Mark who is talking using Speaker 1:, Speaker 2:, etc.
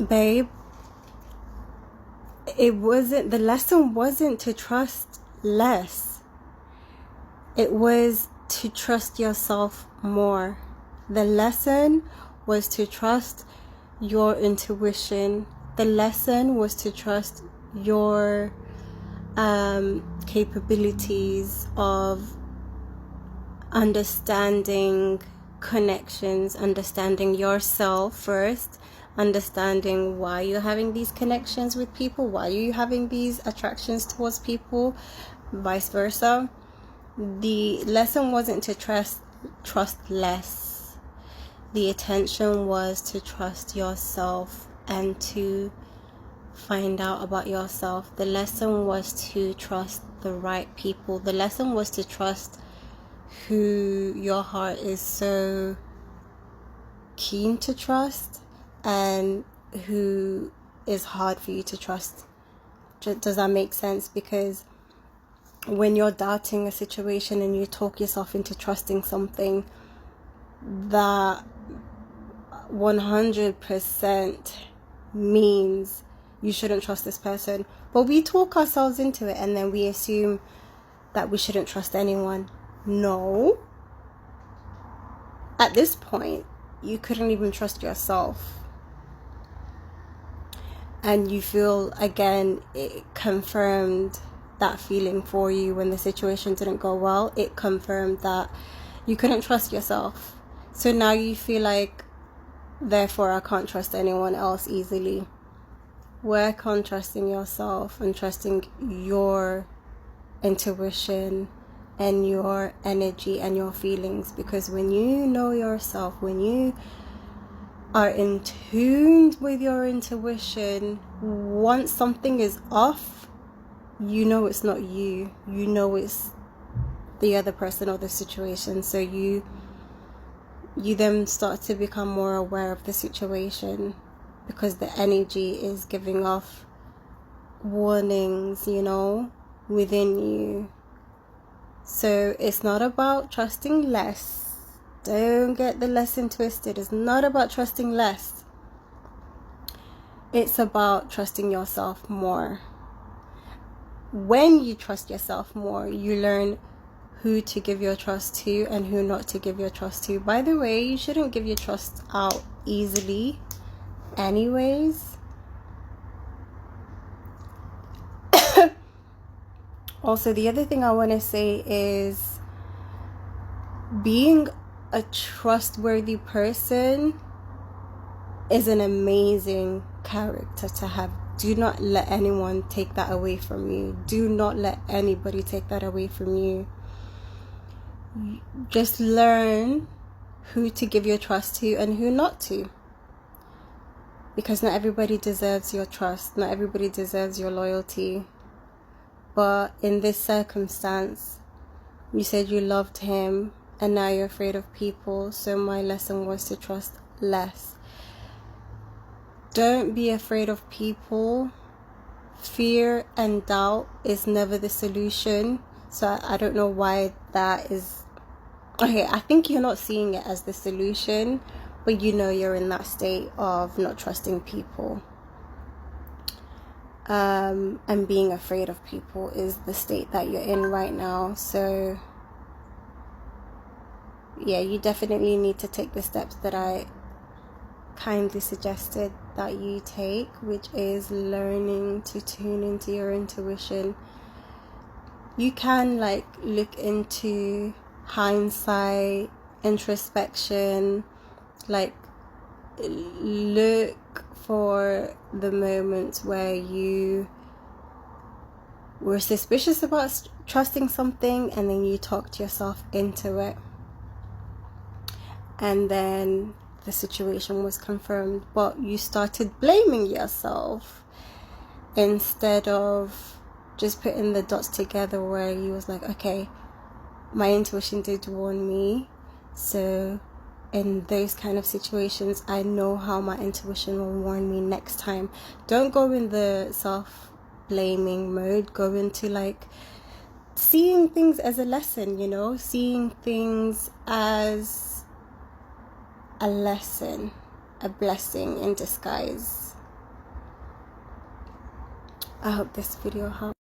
Speaker 1: Babe, the lesson wasn't to trust less. It was to trust yourself more. The lesson was to trust your intuition. The lesson was to trust your capabilities of understanding connections, understanding yourself first, understanding why you're having these connections with people, why you're having these attractions towards people, vice versa. The lesson wasn't to trust less. The attention was to trust yourself and to find out about yourself. The lesson was to trust the right people. The lesson was to trust who your heart is so keen to trust and who is hard for you to trust. Does that make sense? Because when you're doubting a situation and you talk yourself into trusting something, that 100% means you shouldn't trust this person. But we talk ourselves into it and then we assume that we shouldn't trust anyone. No. At this point, you couldn't even trust yourself. And you feel, again, it confirmed that feeling for you when the situation didn't go well. It confirmed that you couldn't trust yourself. So now you feel like, therefore, I can't trust anyone else easily. Work on trusting yourself and trusting your intuition and your energy and your feelings. Because when you know yourself, when you are in tune with your intuition, once something is off, you know it's not you. You know it's the other person or the situation. So you then start to become more aware of the situation because the energy is giving off warnings, within you. So it's not about trusting less. Don't get the lesson twisted. It's not about trusting less. It's about trusting yourself more. When you trust yourself more, you learn who to give your trust to and who not to give your trust to. By the way, you shouldn't give your trust out easily anyways. Also, the other thing I want to say is being a trustworthy person is an amazing character to have. Do not let anyone take that away from you. Do not let anybody take that away from you. Just learn who to give your trust to and who not to. Because not everybody deserves your trust. Not everybody deserves your loyalty. But in this circumstance, you said you loved him and now you're afraid of people. So my lesson was to trust less. Don't be afraid of people. Fear and doubt is never the solution. So I don't know why that is. Okay, I think you're not seeing it as the solution, but you're in that state of not trusting people. And being afraid of people is the state that you're in right now. So yeah, you definitely need to take the steps that I kindly suggested that you take, which is learning to tune into your intuition. You can look into hindsight, introspection, look for the moments where you were suspicious about trusting something and then you talked yourself into it and then the situation was confirmed, but you started blaming yourself instead of just putting the dots together where you was like, okay, my intuition did warn me, so in those kind of situations I know how my intuition will warn me next time. Don't go in the self-blaming mode. Go into seeing things as a lesson, seeing things as a lesson, a blessing in disguise. I hope this video helped.